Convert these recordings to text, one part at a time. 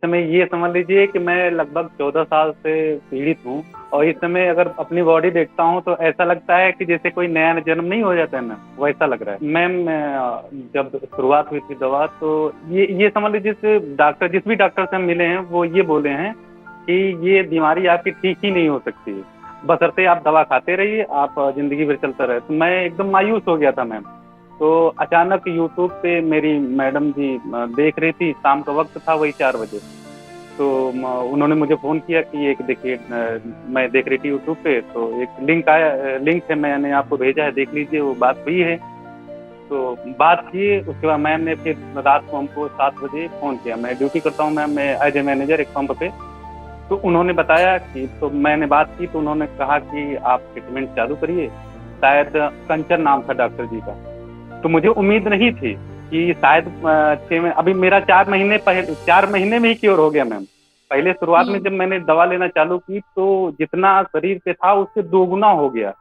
समय ये समझ लीजिए कि मैं लगभग 14 साल से पीड़ित हूँ और इस समय अगर अपनी बॉडी देखता हूँ तो ऐसा लगता है कि जैसे कोई नया जन्म नहीं हो जाता है ना, वैसा लग रहा है। मैम जब शुरुआत हुई थी दवा तो ये समझ लीजिए कि डॉक्टर जिस भी डॉक्टर से हम मिले हैं वो ये बोले हैं कि ये बीमारी आपकी ठीक ही नहीं हो सकती है, बशर्ते आप दवा खाते रहिए, आप ज़िंदगी भर चलता रहे। तो मैं एकदम मायूस हो गया था मैम। तो अचानक यूट्यूब पे मेरी मैडम जी देख रही थी, शाम का वक़्त था वही 4 बजे। तो उन्होंने मुझे फ़ोन किया कि एक देखिए मैं देख रही थी यूट्यूब पे तो एक लिंक आया, लिंक है मैंने आपको भेजा है देख लीजिए, वो बात हुई है। तो बात की उसके बाद मैम ने फिर रात को हमको 7 बजे फ़ोन किया। मैं ड्यूटी करता हूँ मैम, मैं एज़ ए मैनेजर एक पंप पे। तो उन्होंने बताया कि तो मैंने बात की तो उन्होंने कहा कि आप ट्रीटमेंट चालू करिए। शायद कंचन नाम था डॉक्टर जी का। तो मुझे उम्मीद नहीं थी कि शायद 6 में अभी मेरा 4 महीने 4 महीने में ही क्योर हो गया मैम। पहले शुरुआत में हुँ, जब मैंने दवा लेना चालू की तो जितना शरीर पे था उससे दोगुना हो गया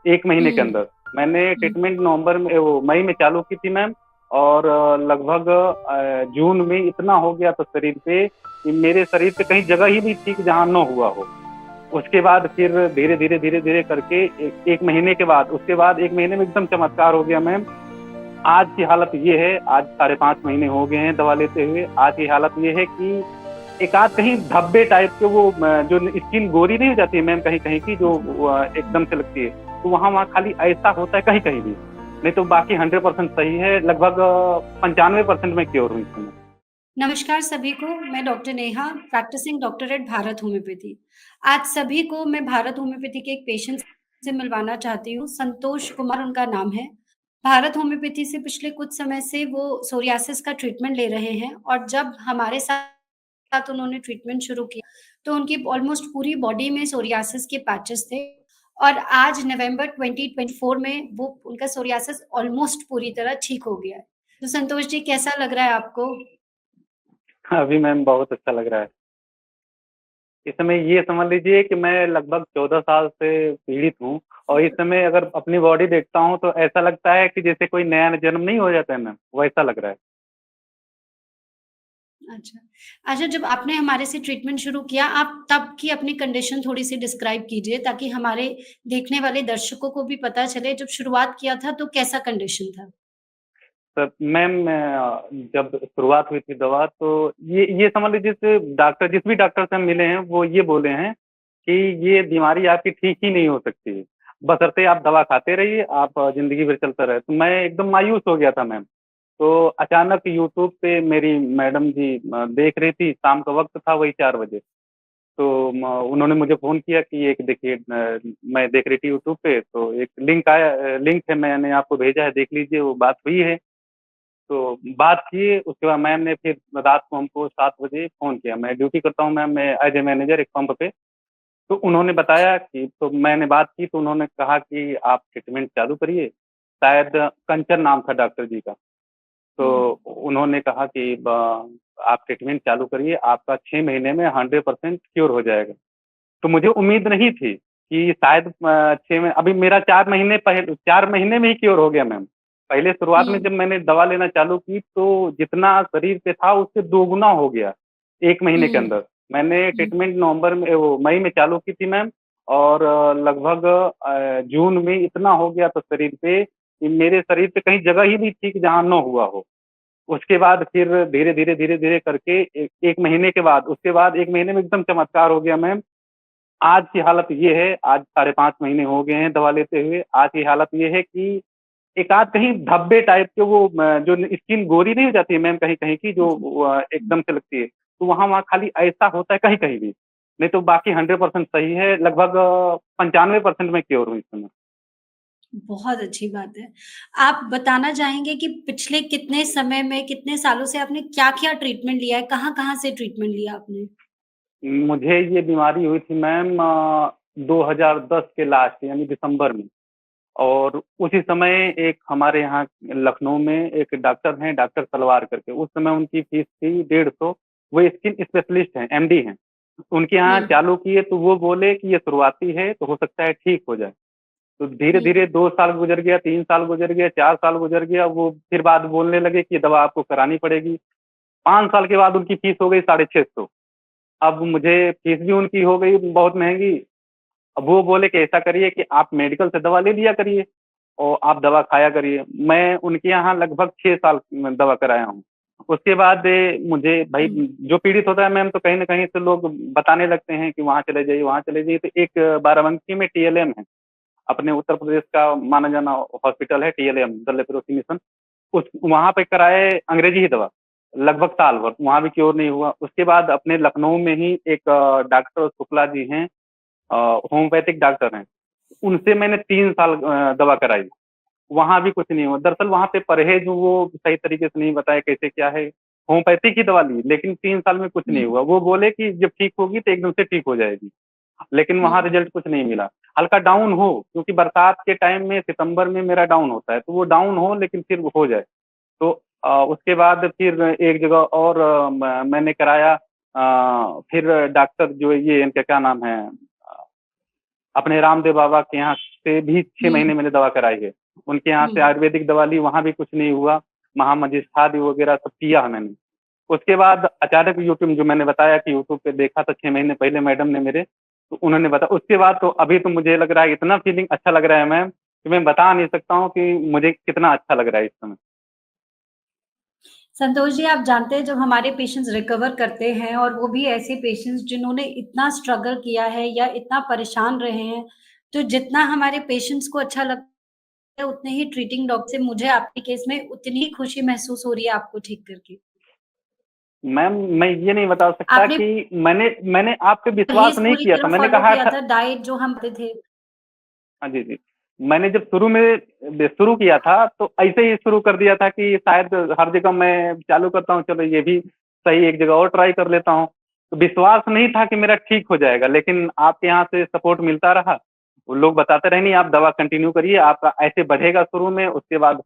1 महीने के हुँ, अंदर। मैंने हुँ, ट्रीटमेंट नवंबर में वो मई में चालू की थी मैम और लगभग जून में इतना हो गया था शरीर पे कि मेरे शरीर पे कहीं जगह ही नहीं थी कि जहाँ ना हुआ हो। उसके बाद फिर धीरे-धीरे, धीरे-धीरे करके 1 महीने के बाद उसके बाद 1 महीने में एकदम चमत्कार हो गया मैम। आज की हालत ये है, आज साढ़े 5 महीने हो गए हैं दवा लेते हुए। आज की हालत ये है कि एक आध कहीं धब्बे टाइप के वो जो स्किन गोरी नहीं हो जाती है मैम कहीं-कहीं की जो जी। एकदम से लगती है, तो वहाँ-वहाँ खाली ऐसा होता है कहीं-कहीं भी। नहीं तो बाकी 100% सही है, लगभग 95% मैं क्योर हूँ इस समय। नमस्कार सभी को, मैं doctor Neha, practising doctor at Bharat homeopathy. आज सभी को मैं भारत होम्योपैथी के एक पेशेंट से मिलवाना चाहती हूँ, संतोष कुमार उनका नाम है। भारत होम्योपैथी से पिछले कुछ समय से वो सोरियासिस का ट्रीटमेंट ले रहे हैं और जब हमारे साथ उन्होंने ट्रीटमेंट शुरू किया, तो उनकी ऑलमोस्ट पूरी बॉडी में सोरियासिस के पैचेज़ थे और आज नवंबर 2024 में वो उनका सोरियासिस ऑलमोस्ट पूरी तरह ठीक हो गया है। तो संतोष जी कैसा लग रहा है आपको? अभी मैम बहुत अच्छा लग रहा है। इस समय ये समझ लीजिए कि मैं लगभग 14 साल से पीड़ित हूँ और इस समय अगर अपनी बॉडी देखता हूँ तो ऐसा लगता है कि जैसे कोई नया जन्म नहीं हो जाता है मैम, वैसा लग रहा है। अच्छा। अच्छा जब आपने हमारे से ट्रीटमेंट शुरू किया, आप तब की अपनी कंडीशन थोड़ी-सी डिस्क्राइब कीजिए ताकि हमारे देखने वाले दर्शकों को भी पता चले जब शुरुआत किया था तो कैसा कंडीशन था? सर मैम जब शुरुआत हुई थी दवा तो ये समझ लीजिए कि डॉक्टर जिस भी डॉक्टर से हम मिले हैं वो ये बोले हैं कि ये बीमारी आपकी ठीक ही नहीं हो सकती है, बशर्ते आप दवा खाते रहिए, आप ज़िंदगी भर चलता रहे। तो मैं एकदम मायूस हो गया था मैम। तो अचानक यूट्यूब पे मेरी मैडम जी देख रही थी, शाम का वक़्त था वही 4 बजे। तो उन्होंने मुझे फ़ोन किया कि एक देखिए मैं देख रही थी यूट्यूब पे तो एक लिंक आया, लिंक है मैंने आपको भेजा है देख लीजिए, वो बात हुई है। तो बात की उसके बाद मैम ने फिर रात को हमको 7 बजे फ़ोन किया। मैं ड्यूटी करता हूँ मैम, मैं एज़ ए मैनेजर एक पंप पे। तो उन्होंने बताया कि तो मैंने बात की तो उन्होंने कहा कि आप ट्रीटमेंट चालू करिए। शायद कंचन नाम था डॉक्टर जी का। तो हुँ। उन्होंने कहा कि आप ट्रीटमेंट चालू करिए, आपका 6 महीने में 100% क्यूर हो जाएगा। तो मुझे उम्मीद नहीं थी कि शायद 6 में अभी मेरा 4 महीने में ही क्योर हो गया मैम। पहले शुरुआत में हुँ, जब मैंने दवा लेना चालू की तो जितना शरीर पे था उससे दोगुना हो गया 1 महीने के हुँ, अंदर। मैंने हुँ, ट्रीटमेंट नवंबर में वो मई में चालू की थी मैम और लगभग जून में इतना हो गया था शरीर पे कि मेरे शरीर पे कहीं जगह ही नहीं थी कि जहाँ ना हुआ हो। उसके बाद फिर धीरे-धीरे, धीरे-धीरे करके 1 महीने के बाद उसके बाद 1 महीने में एकदम चमत्कार हो गया मैम। आज की हालत ये है, आज साढ़े 5 महीने हो गए हैं दवा लेते हुए। आज की हालत ये है कि एक आध कहीं धब्बे टाइप के वो जो स्किन गोरी नहीं हो जाती है मैम कहीं-कहीं की जो जी। एकदम से लगती है, तो वहाँ-वहाँ खाली ऐसा होता है कहीं-कहीं भी। नहीं तो बाकी 100% सही है, लगभग 95% मैं क्योर हूँ इस समय। बहुत अच्छी बात है। आप बताना चाहेंगे कि पिछले कितने समय में, कितने सालों से आपने क्या-क्या ट्रीटमेंट लिया है? कहाँ-कहाँ से ट्रीटमेंट लिया आपने? मुझे ये बीमारी हुई थी मैम 2010 के लास्ट यानी दिसंबर में। और उसी समय एक हमारे यहाँ लखनऊ में एक डॉक्टर हैं, डॉक्टर तलवार करके, उस समय उनकी फीस थी 150। वो स्किन स्पेशलिस्ट हैं, एमडी हैं। उनके हुँ, यहाँ चालू किए तो वो बोले कि ये शुरुआती है, तो हो सकता है ठीक हो जाए। तो हुँ, धीरे-धीरे 2 साल गुज़र गया, 3 साल गुज़र गया, 4 साल गुज़र गया, वो फिर बाद बोलने लगे कि ये दवा आपको करानी पड़ेगी। 5 साल के बाद उनकी फीस हो गई 650। अब मुझे फीस भी उनकी हो गई बहुत महँगी। अब वो बोले कि ऐसा करिए कि आप मेडिकल से दवा ले लिया करिए और आप दवा खाया करिए। मैं उनके यहाँ लगभग 6 साल दवा कराया हूँ। उसके बाद मुझे भाई हुँ। जो पीड़ित होता है मैम तो कहीं न कहीं से लोग बताने लगते हैं कि वहाँ चले जाइए, वहाँ चले जाइए। तो एक बाराबंकी में टीएलएम है, अपने उत्तर प्रदेश का माना जाना हॉस्पिटल है टीएलएम, द लेप्रोसी मिशन। उस वहाँ पे कराए अंग्रेजी ही दवा, लगभग साल भर, वहाँ भी क्योर नहीं हुआ। उसके बाद अपने लखनऊ में ही एक डॉक्टर शुक्ला जी हैं, होम्योपैथिक डॉक्टर हैं, उनसे मैंने 3 साल दवा कराई, वहाँ भी कुछ नहीं हुआ। दरअसल वहाँ पे परहेज़ वो सही तरीके से नहीं बताए कैसे क्या है, होम्योपैथिक ही दवा ली, लेकिन 3 साल में कुछ नहीं हुँ, हुआ। वो बोले कि जब ठीक होगी तो एकदम से ठीक हो जाएगी, लेकिन वहाँ हुँ। रिज़ल्ट कुछ नहीं मिला। हल्का डाउन हो, क्योंकि बरसात के टाइम में सितंबर में मेरा डाउन होता है, तो वो डाउन हो लेकिन फिर हो जाए। तो उसके बाद फिर एक जगह और मैंने कराया, फिर डॉक्टर जो ये इनका क्या नाम है, अपने रामदेव बाबा के यहाँ से भी 6 हुँ, महीने मैंने दवा कराई है। उनके यहाँ हुँ। से आयुर्वेदिक दवा ली, वहाँ भी कुछ नहीं हुआ। महामजिष्ठादि वगैरह सब किया है मैंने। उसके बाद अचानक यूट्यूब जो मैंने बताया कि यूट्यूब पे देखा था 6 महीने पहले मैडम ने मेरे, तो उन्होंने बताया। उसके बाद तो अभी तो मुझे लग रहा है इतना फीलिंग अच्छा लग रहा है मैम, कि मैं बता नहीं सकता हूँ कि मुझे कितना अच्छा लग रहा है इस समय। संतोष जी, आप जानते हैं जब हमारे पेशेंट्स रिकवर करते हैं और वो भी ऐसे पेशेंट्स जिन्होंने इतना स्ट्रगल किया है या इतना परेशान रहे हैं, तो जितना हमारे पेशेंट्स को अच्छा लगता है उतने ही ट्रीटिंग डॉक्टर से मुझे आपके केस में उतनी ही खुशी महसूस हो रही है आपको ठीक करके। मैम मैं ये नहीं बता सकता आपने कि मैंने मैंने आप पे विश्वास परहेज़ नहीं पूरी किया था। तरह मैंने फ़ॉलो कहा किया था था, डाइट जो हम खाते थे। हाँ जी, जी। मैंने जब शुरू में शुरू किया था, तो ऐसे ही शुरू कर दिया था कि शायद हर जगह मैं चालू करता हूँ, चलो ये भी सही, एक जगह और ट्राई कर लेता हूँ। तो विश्वास नहीं था कि मेरा ठीक हो जाएगा, लेकिन आपके यहाँ से सपोर्ट मिलता रहा। वो लोग बताते रहे, नहीं आप दवा कंटिन्यू करिए, आपका ऐसे बढ़ेगा शुरू में, उसके बाद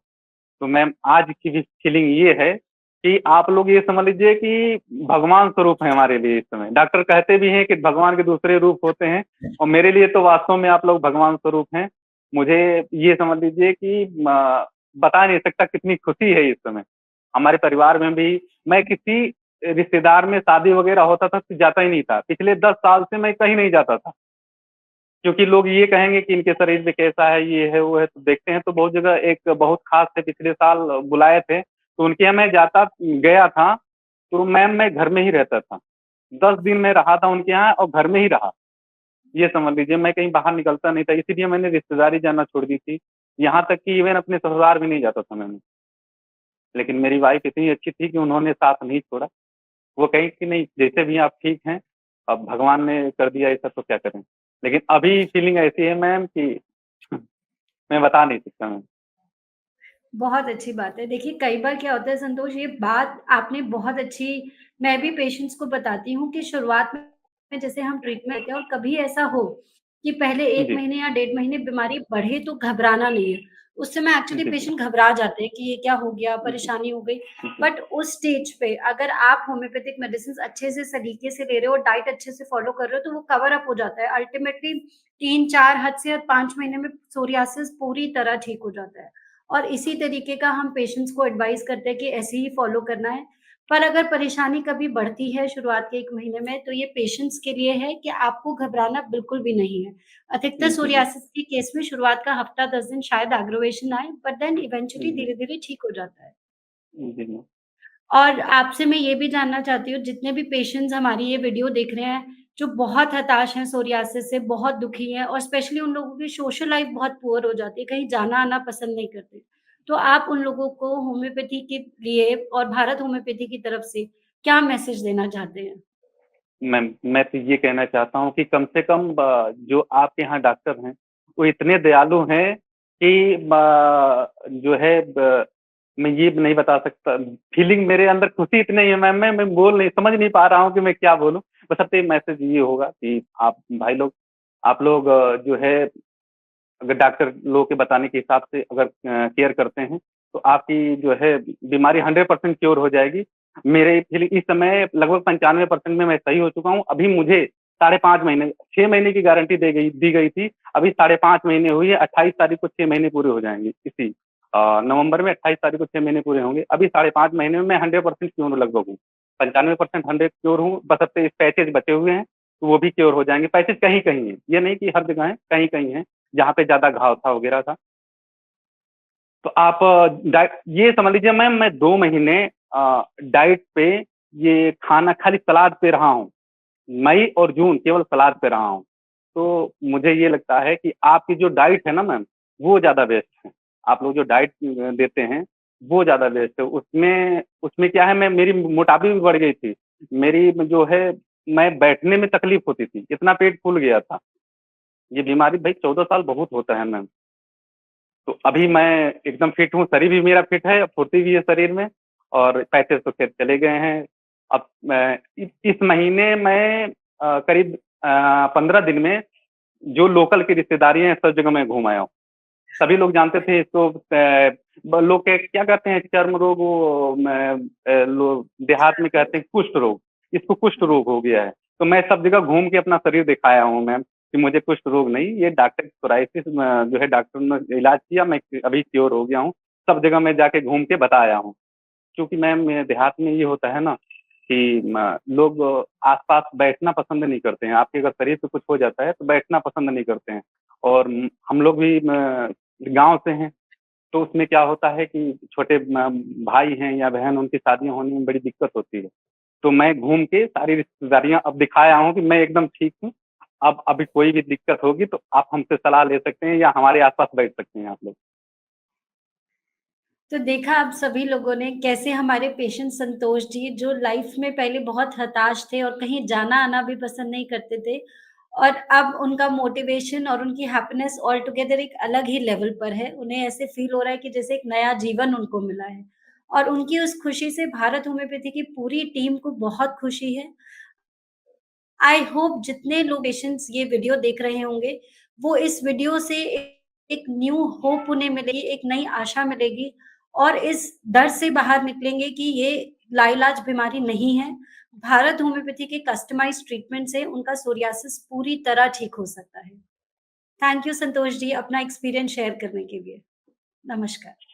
तो मैम आज की भी फीलिंग ये है कि आप लोग ये समझ लीजिए कि भगवान स्वरूप हैं हमारे लिए इस समय। डॉक्टर कहते भी हैं कि भगवान के दूसरे रूप होते हैं, और मेरे लिए तो वास्तव में आप लोग भगवान स्वरूप हैं। मुझे ये समझ लीजिए कि बता नहीं सकता कितनी खुशी है इस समय। हमारे परिवार में भी मैं किसी रिश्तेदार में शादी वगैरह होता था तो जाता ही नहीं था। पिछले 10 साल से मैं कहीं नहीं जाता था। क्योंकि लोग ये कहेंगे कि इनके शरीर में कैसा है, ये है, वो है, तो देखते हैं तो बहुत जगह एक बहुत ख़ास थे पिछले साल बुलाए थे, तो उनके यहाँ मैं गया था, तो मैम मैं घर में ही रहता था। 10 दिन मैं रहा था उनके यहाँ और घर में ही रहा। ये समझ लीजिए मैं कहीं बाहर निकलता नहीं था, इसीलिए मैंने रिश्तेदारी जाना छोड़ दी थी। यहाँ तक कि इवेन अपने ससुराल भी नहीं जाता था मैं। लेकिन मेरी वाइफ़ इतनी अच्छी थी कि उन्होंने साथ नहीं छोड़ा। वो कहीं कि नहीं जैसे भी आप ठीक हैं, अब भगवान ने कर दिया ऐसा तो क्या करें। लेकिन अभी फीलिंग ऐसी है मैम कि मैं बता नहीं सकता मैम। बहुत अच्छी बात है। देखिए, कई बार क्या होता है संतोष, ये बात आपने बहुत अच्छी मैं भी पेशेंट्स को बताती हूँ कि शुरुआत में जैसे हम ट्रीटमेंट लेते हैं और कभी ऐसा हो कि पहले 1 जी, महीने या डेढ़ महीने बीमारी बढ़े तो घबराना नहीं है। उस समय एक्चुअली जी, जी, पेशेंट घबरा जाते हैं कि ये क्या हो गया, जी, परेशानी हो गई। जी, बट उस स्टेज पे अगर आप होम्योपैथिक मेडिसिन्स अच्छे से सलीके से ले रहे हो और डाइट अच्छे से फॉलो कर रहे हो तो वो कवर अप हो जाता है। अल्टीमेटली 3-4 हद से हद 5 महीने में सोरियासिस पूरी तरह ठीक हो जाता है। और इसी तरीके का हम पेशेंट्स को एडवाइस करते हैं कि ऐसे ही फॉलो करना है। पर अगर परेशानी कभी बढ़ती है शुरुआत के 1 महीने में तो ये पेशेंट्स के लिए है कि आपको घबराना बिल्कुल भी नहीं है। अधिकतर जी, जी, सोरियासिस के केस में शुरुआत का हफ्ता 10 दिन शायद एग्ग्रवेशन आए बट देन इवेंचुअली जी, धीरे-धीरे ठीक हो जाता है। जी, जी, और आपसे मैं ये भी जानना चाहती हूँ जितने भी पेशेंट्स हमारी ये वीडियो देख रहे हैं, जो बहुत हताश हैं सोरियासिस से, बहुत दुखी हैं और स्पेशली उन लोगों की सोशल लाइफ बहुत पुअर हो जाती है, कहीं जाना-आना पसंद नहीं करते। तो आप उन लोगों को होम्योपैथी के लिए और भारत होम्योपैथी की तरफ से क्या मैसेज देना चाहते हैं? मैं तो ये कहना चाहता हूँ कि कम से कम जो आपके यहाँ डॉक्टर हैं, वो इतने दयालु हैं कि जो है मैं ये नहीं बता सकता। फीलिंग मेरे अंदर खुशी इतनी है मैम, मैं बोल नहीं समझ नहीं पा रहा हूँ कि मैं क्या बोलूँ। बस अब एक मैसेज ये होगा कि आप भाई लोग आप लोग जो है अगर डॉक्टर लोगों के बताने के हिसाब से अगर केयर करते हैं, तो आपकी जो है बीमारी 100% क्योर हो जाएगी। मेरे फीलिंग इस समय लगभग 95% में मैं सही हो चुका हूँ। अभी मुझे साढ़े 5 महीने 6 महीने की गारंटी दी गई थी। अभी साढ़े 5 महीने हुई है, 28 तारीख को 6 महीने पूरे हो जाएँगे नवंबर में 28 तारीख को 6 महीने पूरे होंगे। अभी साढ़े 5 महीने में मैं 100% क्योर लगभग हूँ। 95% 100 क्योर हूँ, बशर्ते पैचेज़ बचे हुए हैं, तो वो भी क्योर हो जाएँगे। पैचेज़ कहीं-कहीं हैं, ये नहीं कि हर जगह हैं, कहीं-कहीं हैं, जहाँ पे ज़्यादा घाव था वगैरह था। तो आप डाइ ये समझ लीजिए मैम मैं 2 महीने डाइट पे ये खाना खाली सलाद पे रहा हूँ। मई और जून केवल सलाद पे रहा हूँ। तो मुझे ये लगता है कि आपकी जो डाइट है ना मैम, वो ज़्यादा बेस्ट है। आप लोग जो डाइट देते हैं, वो ज़्यादा बेस्ट है। उसमें उसमें क्या है मैं मेरी मोटापी भी बढ़ गई थी। मेरी जो है मैं बैठने में तकलीफ़ होती थी, इतना पेट फूल गया था। ये बीमारी भई 14 साल बहुत होता है मैम। तो अभी मैं एकदम फिट हूँ, शरीर भी मेरा फिट है, फुर्ती भी है शरीर में और पैसे तो खैर चले गए हैं। अब मैं इस महीने मैं करीब 15 दिन में जो लोकल की रिश्तेदारियाँ हैं, सब जगह मैं घूम आया हूँ। सभी लोग जानते थे इसको लोग क्या कहते हैं चर्म रोग वो लोग देहात में कहते हैं कुष्ठ रोग, इसको कुष्ठ रोग हो गया है। तो मैं सब जगह घूम के अपना शरीर दिखाया हूँ मैम कि मुझे कुष्ठ रोग नहीं, ये डॉक्टर सोराइसिस जो है डॉक्टर ने इलाज किया, मैं अभी क्योर हो गया हूँ। सब जगह मैं जाके घूम के बता आया हूँ। क्योंकि मैम देहात में ये होता है ना कि लोग आस-पास बैठना पसंद नहीं करते हैं। आपके अगर शरीर पे कुछ हो जाता है, तो बैठना पसंद नहीं करते हैं और हम लोग भी गाँव से हैं, तो उसमें क्या होता है कि छोटे भाई हैं या बहन उनकी शादियाँ होने में बड़ी दिक्कत होती है। तो मैं घूम के सारी रिश्तेदारियाँ अब दिखाया हूँ कि मैं एकदम ठीक हूँ। अब अभी कोई भी दिक्कत होगी तो आप हमसे सलाह ले सकते हैं या हमारे आस-पास बैठ सकते हैं आप लोग। तो देखा आप सभी लोगों ने कैसे हमारे पेशेंट संतोष जी जो लाइफ में पहले बहुत हताश थे और कहीं जाना-आना भी पसंद नहीं करते थे और अब उनका मोटिवेशन और उनकी हैप्पीनेस ऑल टुगेदर एक अलग ही लेवल पर है। उन्हें ऐसे फ़ील हो रहा है कि जैसे एक नया जीवन उनको मिला है और उनकी उस खुशी से भारत होम्योपैथी की पूरी टीम को बहुत खुशी है। आई होप जितने लोग पेशेंट्स ये वीडियो देख रहे होंगे, वो इस वीडियो से एक न्यू होप उन्हें मिलेगी, एक नई आशा मिलेगी और इस डर से बाहर निकलेंगे कि ये लाइलाज बीमारी नहीं है। भारत होम्योपैथी के कस्टमाइज्ड ट्रीटमेंट से उनका सोरियासिस पूरी तरह ठीक हो सकता है। थैंक यू संतोष जी अपना एक्सपीरियंस शेयर करने के लिए। नमस्कार।